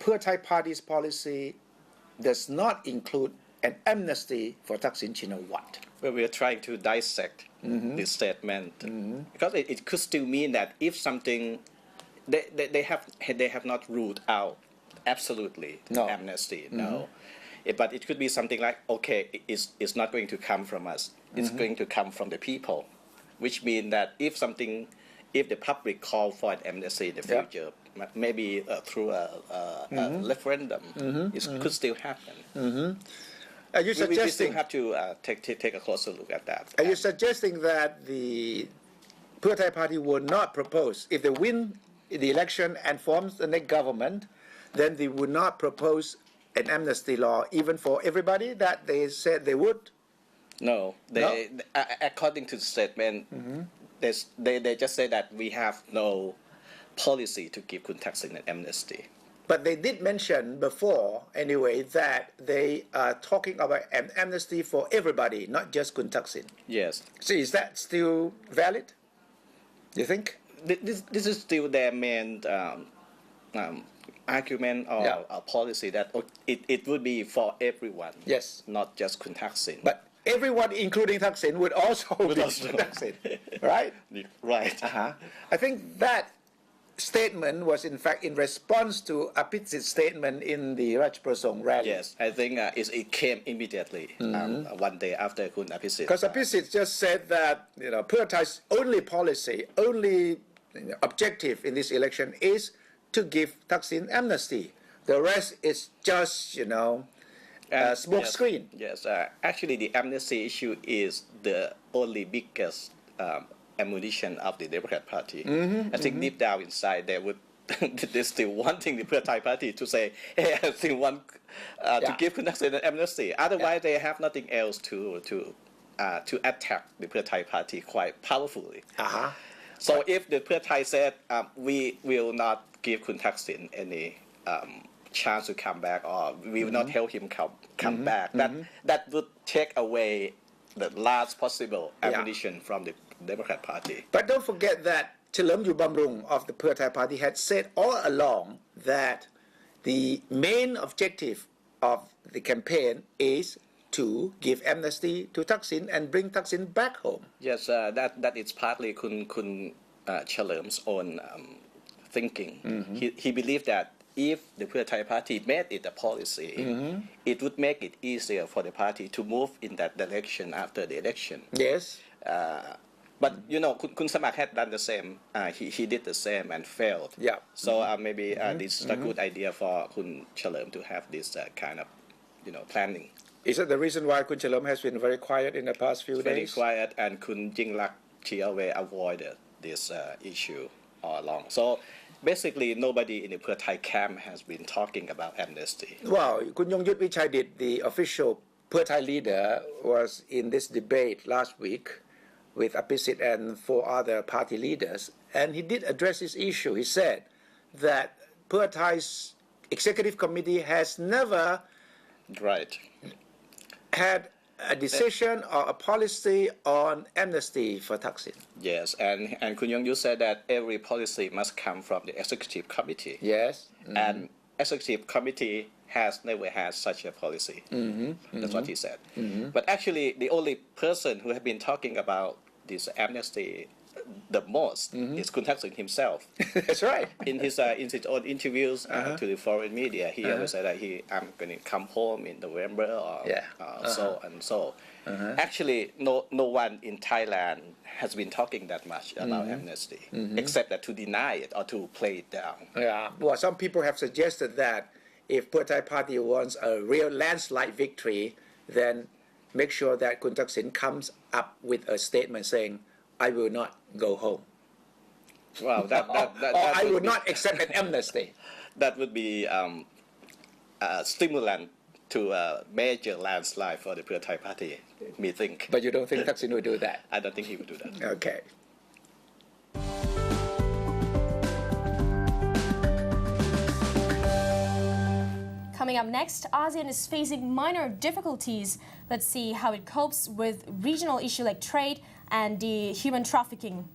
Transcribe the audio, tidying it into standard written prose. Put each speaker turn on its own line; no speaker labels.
Pheu Thai Party's policy does not include an amnesty for Thaksin Chino what?
Well, we are trying to dissect this statement because it could still mean that if something they have not ruled out absolutely amnesty, but it could be something like, okay, it's not going to come from us, it's going to come from the people, which means that if the public call for an amnesty in the future, maybe through a referendum, it could still happen.
Are you suggesting?
We still have to take a closer look at that.
Are you suggesting that the Pheu Thai Party would not propose, if they win the election and forms the next government, then they would not propose an amnesty law even for everybody that they said they would?
No, according to the statement, they just say that we have no policy to give Kun Thaksin an amnesty.
But they did mention before, anyway, that they are talking about an amnesty for everybody, not just Kun Thaksin.
Yes.
So is that still valid, you think?
This is still their main argument or policy that it would be for everyone.
Yes.
Not just Kun Thaksin.
But everyone, including Thaksin, would also be Kun Thaksin, right?
Right.
I think that statement was in fact in response to Apitsit's statement in the Rajprasong rally.
Yes, I think it came immediately one day after Kun Apitsit.
Because Apitsit just said that Pheu Thai's only policy, only objective in this election is to give Thaksin amnesty. The rest is just smoke screen.
Yes, actually the amnesty issue is the only biggest ammunition of the Democrat Party. I think deep down inside they're still wanting the Pheu Thai Party to say, hey, I still want to give Kun Thaksin an amnesty. Otherwise, they have nothing else to attack the Pheu Thai Party quite powerfully. So if the Pheu Thai said we will not give Kun Thaksin any chance to come back, or we will not help him come back, that would take away the last possible ammunition from the Democrat Party.
But don't forget that Chalerm Yubamrung of the Pheu Thai Party had said all along that the main objective of the campaign is to give amnesty to Thaksin and bring Thaksin back home.
Yes, that is partly Kun Chalerm's own thinking. He believed that if the Pheu Thai Party made it a policy, it would make it easier for the party to move in that direction after the election.
Yes.
But Kun Samak had done the same. He did the same and failed.
Yeah.
So maybe this is a good idea for Kun Chalerm to have this kind of planning.
Is that the reason why Kun Chalerm has been very quiet in the past few days?
Very quiet, and Kun Jinglak Chiawe avoided this issue all along. So basically, nobody in the Pheu Thai camp has been talking about amnesty.
Well, Kun Yongyut Vichaidit, the official Pheu Thai leader, was in this debate last week with Apitsit and 4 other party leaders, and he did address this issue. He said that Pheu Thai's executive committee has never had a decision or a policy on amnesty for Thaksin.
Yes, and Kun Yong-yu said that every policy must come from the executive committee.
Yes.
And executive committee has never had such a policy. That's what he said. But actually, the only person who has been talking about this amnesty the most is Kun Thaksin himself.
That's right.
In his own interviews to the foreign media, he always said that I'm going to come home in November or so and so. Actually, no one in Thailand has been talking that much about amnesty, except that to deny it or to play it down.
Yeah. Well, some people have suggested that if Pheu Thai Party wants a real landslide victory, then make sure that Kun Thaksin comes up with a statement saying, I will not go home.
Wow,
or I will not accept an amnesty.
That would be a stimulant to a major landslide for the Pheu Thai Party, me think.
But you don't think Thaksin will do that?
I don't think he would do that.
Okay.
Coming up next, ASEAN is facing minor difficulties. Let's see how it copes with regional issues like trade and the human trafficking.